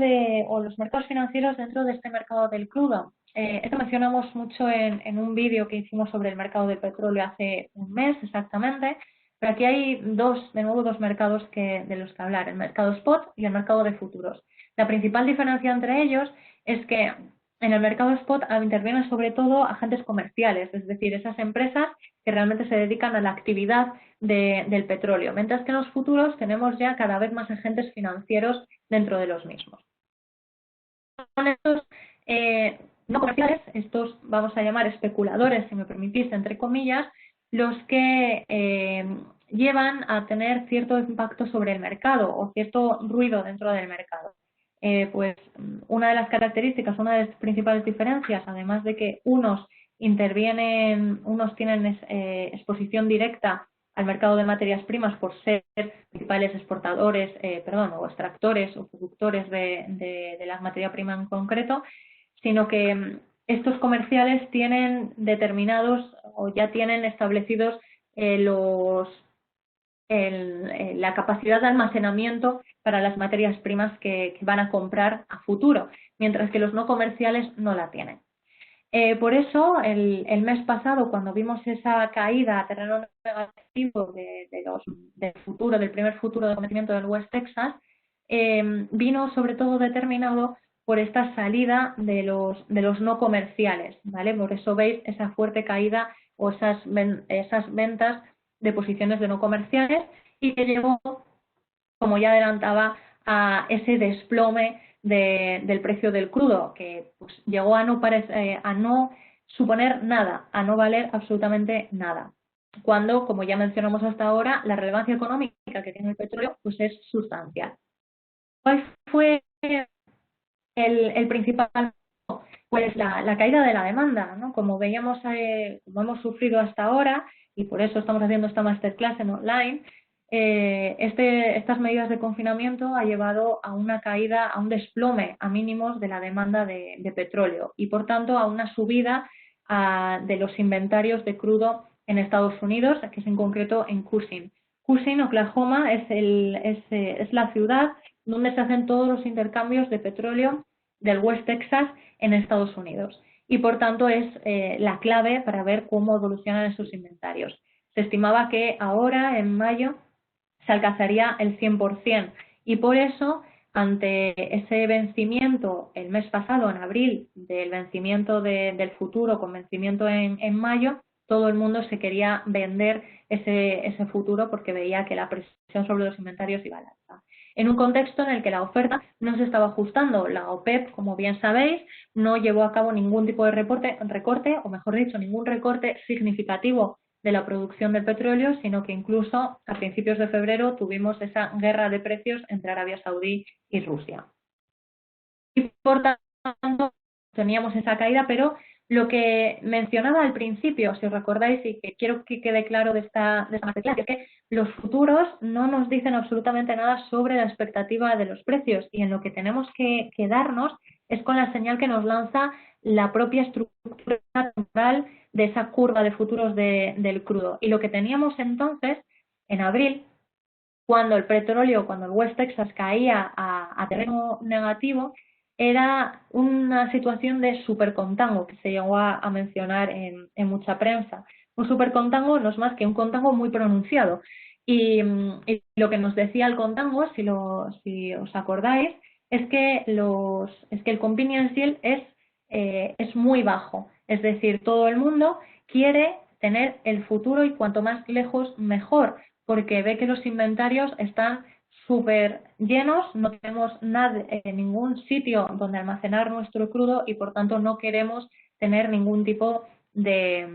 o los mercados financieros dentro de este mercado del crudo? Esto mencionamos mucho en un vídeo que hicimos sobre el mercado del petróleo hace un mes exactamente, pero aquí hay de nuevo dos mercados de los que hablar, el mercado spot y el mercado de futuros. La principal diferencia entre ellos es que en el mercado spot intervienen sobre todo agentes comerciales, es decir, esas empresas que realmente se dedican a la actividad del petróleo, mientras que en los futuros tenemos ya cada vez más agentes financieros dentro de los mismos. Son estos no comerciales, estos vamos a llamar especuladores, si me permitís, entre comillas, los que llevan a tener cierto impacto sobre el mercado o cierto ruido dentro del mercado. Pues una de las características, una de las principales diferencias, además de que unos tienen exposición directa al mercado de materias primas por ser principales exportadores, o extractores o productores de la materia prima en concreto, sino que estos comerciales tienen determinados o ya tienen establecidos la capacidad de almacenamiento para las materias primas que van a comprar a futuro, mientras que los no comerciales no la tienen. Por eso, el mes pasado, cuando vimos esa caída a terreno negativo del primer futuro de cometimiento del West Texas, vino sobre todo determinado por esta salida de los no comerciales, ¿vale? Por eso veis esa fuerte caída o esas ventas de posiciones de no comerciales y que llevó, como ya adelantaba, a ese desplome del precio del crudo, que pues, llegó a no suponer nada, a no valer absolutamente nada. Cuando, como ya mencionamos hasta ahora, la relevancia económica que tiene el petróleo pues es sustancial. ¿Cuál fue el principal? Pues la caída de la demanda, ¿no? Como veíamos, como hemos sufrido hasta ahora, y por eso estamos haciendo esta masterclass en online, estas medidas de confinamiento ha llevado a una caída, a un desplome a mínimos de la demanda de petróleo y, por tanto, a una subida de los inventarios de crudo en Estados Unidos, que es en concreto en Cushing. Cushing, Oklahoma, es la ciudad donde se hacen todos los intercambios de petróleo del West Texas en Estados Unidos y, por tanto, es la clave para ver cómo evolucionan esos inventarios. Se estimaba que ahora, en mayo, se alcanzaría el 100% y por eso, ante ese vencimiento el mes pasado, en abril, del vencimiento del futuro con vencimiento en mayo, todo el mundo se quería vender ese futuro porque veía que la presión sobre los inventarios iba al alza. En un contexto en el que la oferta no se estaba ajustando. La OPEP, como bien sabéis, no llevó a cabo ningún tipo de recorte, o mejor dicho, ningún recorte significativo de la producción de petróleo, sino que incluso a principios de febrero tuvimos esa guerra de precios entre Arabia Saudí y Rusia. por tanto teníamos esa caída, pero lo que mencionaba al principio, si os recordáis, y que quiero que quede claro de esta clase, es que los futuros no nos dicen absolutamente nada sobre la expectativa de los precios, y en lo que tenemos que quedarnos es con la señal que nos lanza la propia estructura temporal de esa curva de futuros del crudo. Y lo que teníamos entonces, en abril, cuando el petróleo, cuando el West Texas caía a terreno negativo, era una situación de supercontango que se llegó a mencionar en mucha prensa. Un supercontango no es más que un contango muy pronunciado. Y lo que nos decía el contango, si os acordáis, es que el convenience yield es muy bajo. Es decir, todo el mundo quiere tener el futuro y cuanto más lejos mejor, porque ve que los inventarios están súper llenos, no tenemos ningún sitio donde almacenar nuestro crudo y por tanto no queremos tener ningún tipo de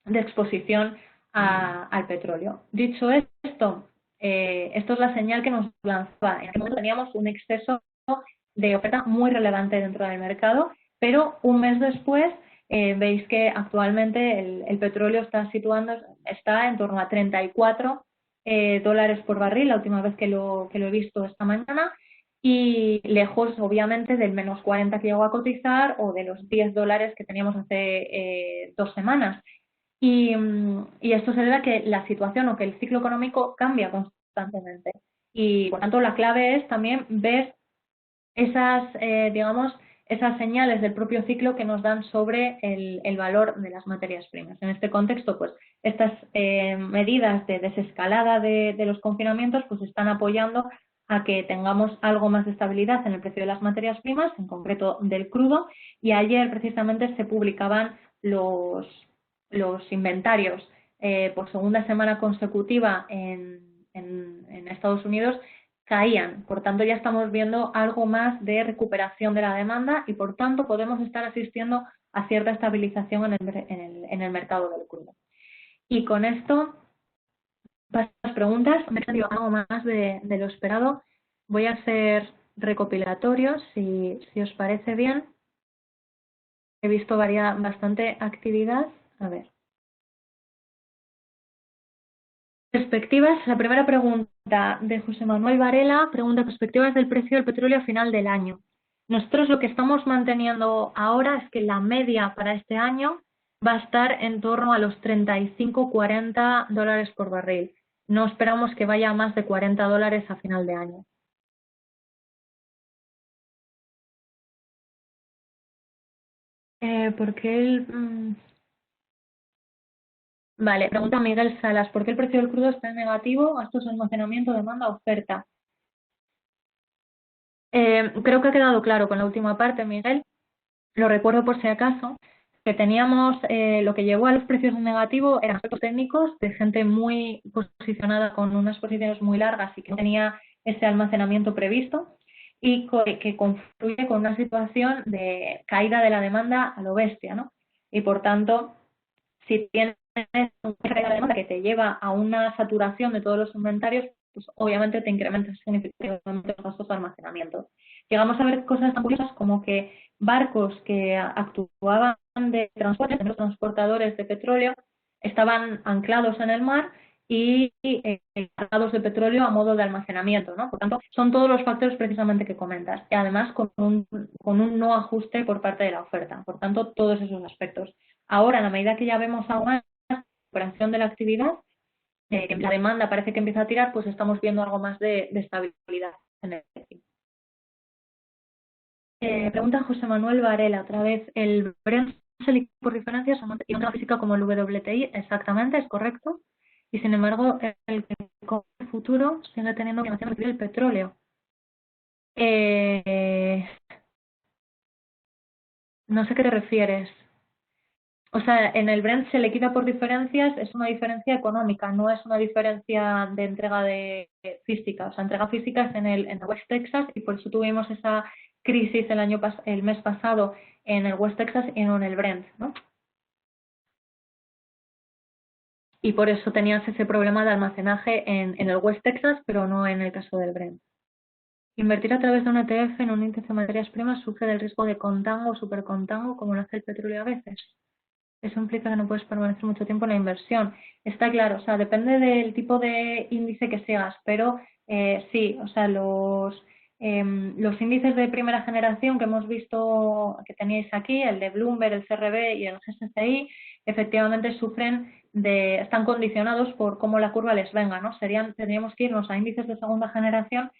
exposición al petróleo. Dicho esto, esto es la señal que nos lanzaba. En aquel momento teníamos un exceso de oferta muy relevante dentro del mercado, pero un mes después veis que actualmente el petróleo está en torno a 34 dólares por barril, la última vez que lo he visto esta mañana, y lejos obviamente del menos 40 que llegó a cotizar o de los 10 dólares que teníamos hace 2 semanas. Y esto se debe a que la situación o que el ciclo económico cambia constantemente. Y por tanto la clave es también ver esas señales del propio ciclo que nos dan sobre el valor de las materias primas. En este contexto, pues estas medidas de desescalada de los confinamientos pues están apoyando a que tengamos algo más de estabilidad en el precio de las materias primas, en concreto del crudo, y ayer precisamente se publicaban los inventarios por segunda semana consecutiva en Estados Unidos caían. Por tanto, ya estamos viendo algo más de recuperación de la demanda y, por tanto, podemos estar asistiendo a cierta estabilización en el mercado del crudo. Y con esto, paso a las preguntas. Me he salido algo más de lo esperado. Voy a hacer recopilatorios, si os parece bien. He visto bastante actividad. A ver. Perspectivas, la primera pregunta de José Manuel Varela, pregunta perspectivas del precio del petróleo a final del año. Nosotros lo que estamos manteniendo ahora es que la media para este año va a estar en torno a los 35-40 dólares por barril. No esperamos que vaya a más de 40 dólares a final de año. ¿Por qué Vale, pregunta Miguel Salas, ¿por qué el precio del crudo está en negativo? Gastos de almacenamiento, demanda, oferta. Creo que ha quedado claro con la última parte, Miguel. Lo recuerdo por si acaso, que teníamos lo que llevó a los precios en negativo eran aspectos técnicos de gente muy posicionada con unas posiciones muy largas y que no tenía ese almacenamiento previsto y que confluye con una situación de caída de la demanda a lo bestia, ¿no? Y por tanto, si tienes una caída de demanda que te lleva a una saturación de todos los inventarios, pues obviamente te incrementa significativamente los gastos de almacenamiento. Llegamos a ver cosas tan curiosas como que barcos que actuaban de transporte, los transportadores de petróleo, estaban anclados en el mar y cargados de petróleo a modo de almacenamiento, ¿no? Por tanto, son todos los factores precisamente que comentas, y además con un no ajuste por parte de la oferta. Por tanto, todos esos aspectos. Ahora, en la medida que ya vemos algo más recuperación de la actividad, que la demanda parece que empieza a tirar, pues estamos viendo algo más de estabilidad en el precio. Pregunta José Manuel Varela, otra vez, ¿el Brent se liquida por diferencias y una física como el WTI? Exactamente, es correcto. Y sin embargo, el futuro sigue teniendo que hacer el petróleo. No sé qué te refieres. O sea, en el Brent se le quita por diferencias, es una diferencia económica, no es una diferencia de entrega de física. O sea, entrega física es en West Texas y por eso tuvimos esa crisis el mes pasado en el West Texas y no en el Brent, ¿no? Y por eso tenías ese problema de almacenaje en el West Texas, pero no en el caso del Brent. Invertir a través de un ETF en un índice de materias primas sufre del riesgo de contango o supercontango, como lo hace el petróleo a veces. Eso implica que no puedes permanecer mucho tiempo en la inversión. Está claro, o sea, depende del tipo de índice que sigas, pero sí, o sea, los índices de primera generación que hemos visto, que teníais aquí, el de Bloomberg, el CRB y el GSCI, efectivamente están condicionados por cómo la curva les venga, ¿no? Tendríamos que irnos a índices de segunda generación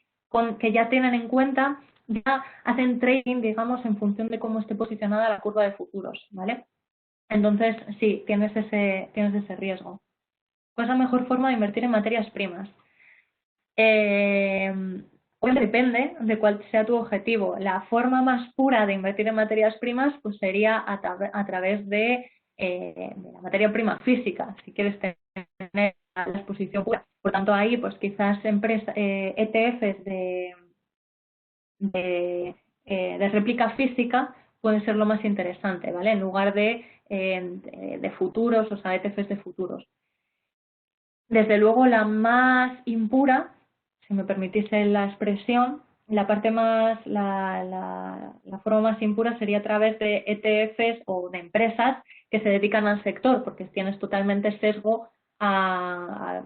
que ya tienen en cuenta, ya hacen trading, digamos, en función de cómo esté posicionada la curva de futuros, ¿vale? Entonces, sí, tienes ese riesgo. ¿Cuál es la mejor forma de invertir en materias primas? Eh, Depende de cuál sea tu objetivo. La forma más pura de invertir en materias primas pues sería a través de la materia prima física, si quieres tener la exposición pura. Por tanto, ahí pues quizás ETFs de réplica física puede ser lo más interesante, ¿vale? En lugar de futuros, o sea, ETFs de futuros. Desde luego, la más impura, si me permitise la expresión, la forma más impura sería a través de ETFs o de empresas que se dedican al sector, porque tienes totalmente sesgo a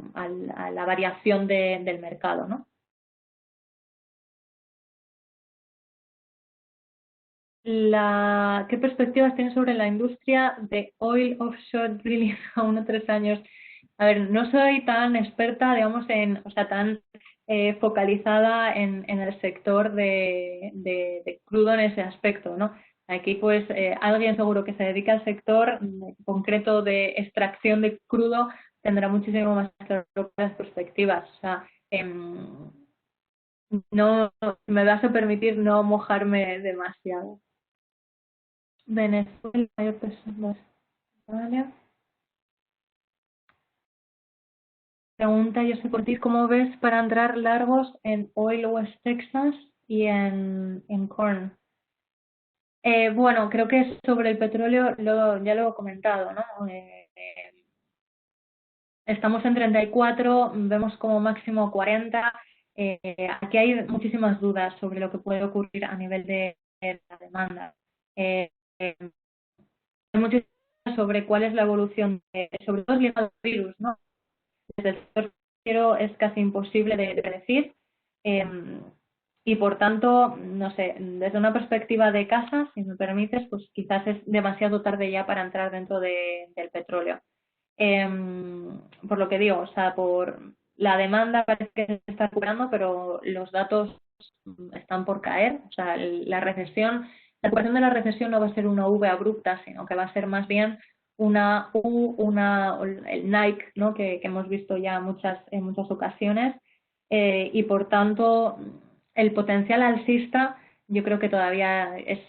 la variación del mercado, ¿no? ¿Qué perspectivas tienes sobre la industria de oil offshore drilling a 1 o 3 años? A ver, no soy tan experta, digamos, o sea, tan focalizada en el sector de crudo en ese aspecto, ¿no? Aquí, pues, alguien seguro que se dedica al sector concreto de extracción de crudo tendrá muchísimo más claro las perspectivas. O sea, no me vas a permitir no mojarme demasiado. Venezuela, mayor peso de Australia. Pregunta José Ortiz, ¿cómo ves para entrar largos en Oil West Texas y en Corn? Bueno, creo que sobre el petróleo ya lo he comentado, ¿no? Estamos en 34, vemos como máximo 40. Aquí hay muchísimas dudas sobre lo que puede ocurrir a nivel de la demanda. Eh, eh, hay muchas dudas sobre cuál es la evolución, sobre todo ligado al virus, ¿no? Desde el sector financiero es casi imposible de predecir eh, y por tanto, no sé, desde una perspectiva de casa, si me permites, pues quizás es demasiado tarde ya para entrar dentro del petróleo. Eh, por lo que digo, o sea, por la demanda parece que se está recuperando, pero los datos están por caer. O sea, la recuperación de la recesión no va a ser una V abrupta, sino que va a ser más bien una U, el Nike, ¿no? que hemos visto ya en muchas ocasiones, y por tanto el potencial alcista yo creo que todavía es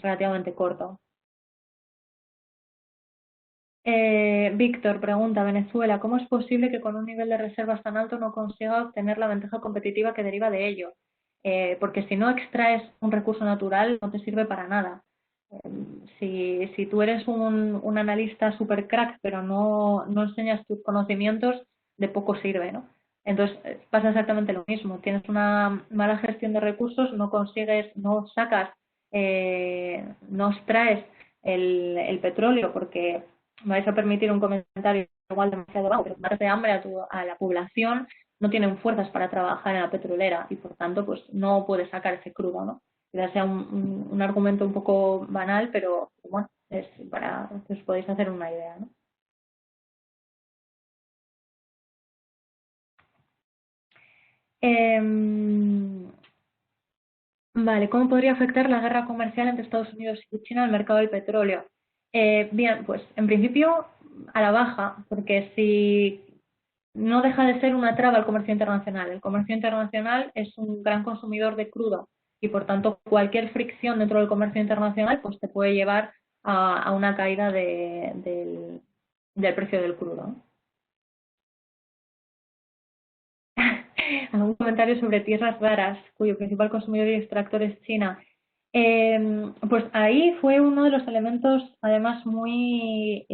relativamente corto. Víctor pregunta, Venezuela, ¿cómo es posible que con un nivel de reservas tan alto no consiga obtener la ventaja competitiva que deriva de ello? Porque si no extraes un recurso natural no te sirve para nada. Si tú eres un analista super crack pero no enseñas tus conocimientos, de poco sirve, ¿no? Entonces pasa exactamente lo mismo. Tienes una mala gestión de recursos, no consigues, no sacas, no extraes el petróleo porque me vais a permitir un comentario igual demasiado bajo, pero matas de hambre a la población no tienen fuerzas para trabajar en la petrolera y por tanto pues no puedes sacar ese crudo, ¿no? Ya sea un argumento un poco banal, pero bueno, es para que os podáis hacer una idea, ¿no? Vale, ¿cómo podría afectar la guerra comercial entre Estados Unidos y China al mercado del petróleo? Bien, pues en principio a la baja, porque si no deja de ser una traba el comercio internacional. El comercio internacional es un gran consumidor de crudo y por tanto cualquier fricción dentro del comercio internacional pues te puede llevar a una caída del precio del crudo. Algún comentario sobre tierras raras, cuyo principal consumidor y extractor es China. Pues ahí fue uno de los elementos, además, muy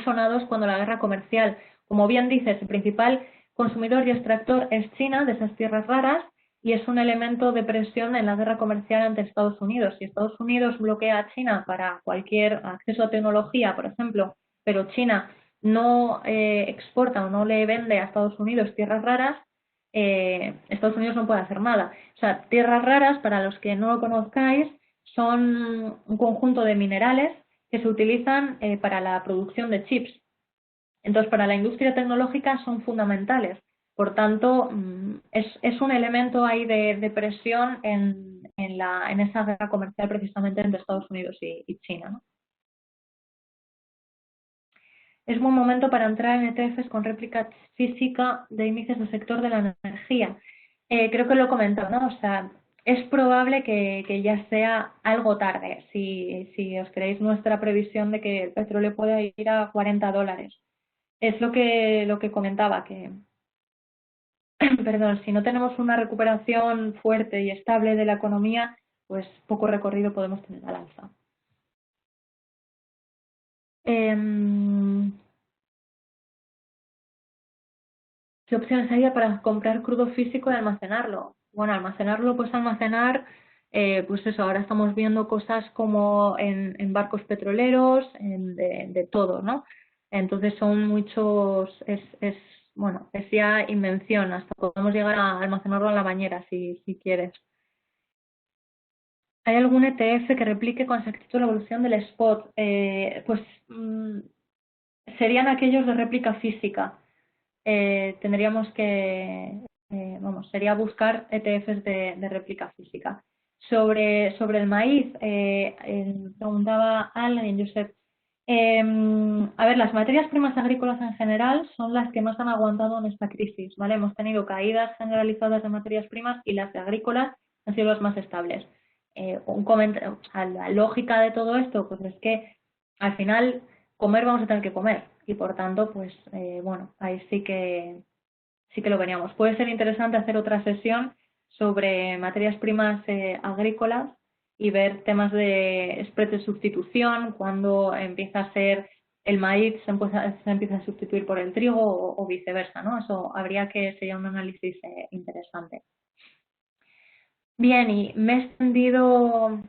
sonados cuando la guerra comercial. Como bien dices, el principal consumidor y extractor es China de esas tierras raras y es un elemento de presión en la guerra comercial ante Estados Unidos. Si Estados Unidos bloquea a China para cualquier acceso a tecnología, por ejemplo, pero China no exporta o no le vende a Estados Unidos tierras raras, Estados Unidos no puede hacer nada. O sea, tierras raras, para los que no lo conozcáis, son un conjunto de minerales que se utilizan para la producción de chips. Entonces, para la industria tecnológica son fundamentales. Por tanto, es un elemento ahí de presión en esa guerra comercial precisamente entre Estados Unidos y China, ¿no? Es buen momento para entrar en ETFs con réplica física de índices del sector de la energía. Creo que lo he comentado, ¿no? O sea, es probable que ya sea algo tarde, si os creéis nuestra previsión de que el petróleo puede ir a $40. Es lo que comentaba, que, perdón, si no tenemos una recuperación fuerte y estable de la economía, pues poco recorrido podemos tener al alza. ¿Qué opciones había para comprar crudo físico y almacenarlo? Bueno, almacenarlo, pues almacenar, pues eso, ahora estamos viendo cosas como en barcos petroleros, de todo, ¿no? Entonces son muchos, bueno, es ya invención, hasta podemos llegar a almacenarlo en la bañera si quieres. ¿Hay algún ETF que replique con exactitud la evolución del spot? Pues serían aquellos de réplica física. Tendríamos que, vamos, sería buscar ETFs de réplica física. Sobre el maíz, preguntaba alguien, Josep. A ver, las materias primas agrícolas en general son las que más han aguantado en esta crisis, ¿vale? Hemos tenido caídas generalizadas de materias primas y las de agrícolas han sido las más estables. La lógica de todo esto, pues es que al final comer vamos a tener que comer y por tanto, pues bueno, ahí sí que lo veníamos. Puede ser interesante hacer otra sesión sobre materias primas agrícolas y ver temas de spread de sustitución, cuando empieza a ser el maíz se empieza a sustituir por el trigo o viceversa, ¿no? Eso sería un análisis interesante. Bien, y me he extendido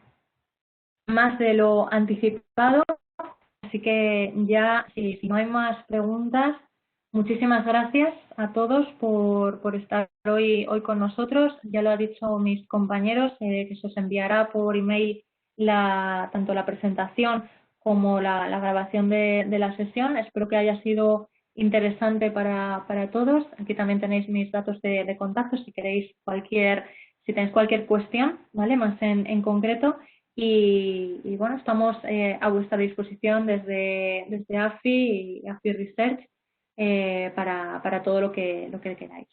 más de lo anticipado, así que ya, si no hay más preguntas, muchísimas gracias a todos por estar hoy con nosotros. Ya lo han dicho mis compañeros, que se os enviará por email tanto la presentación como la grabación de la sesión. Espero que haya sido interesante para todos. Aquí también tenéis mis datos de contacto si si tenéis cualquier cuestión, ¿vale? Más en concreto. Y bueno, estamos a vuestra disposición desde AFI y AFI Research para todo lo que queráis.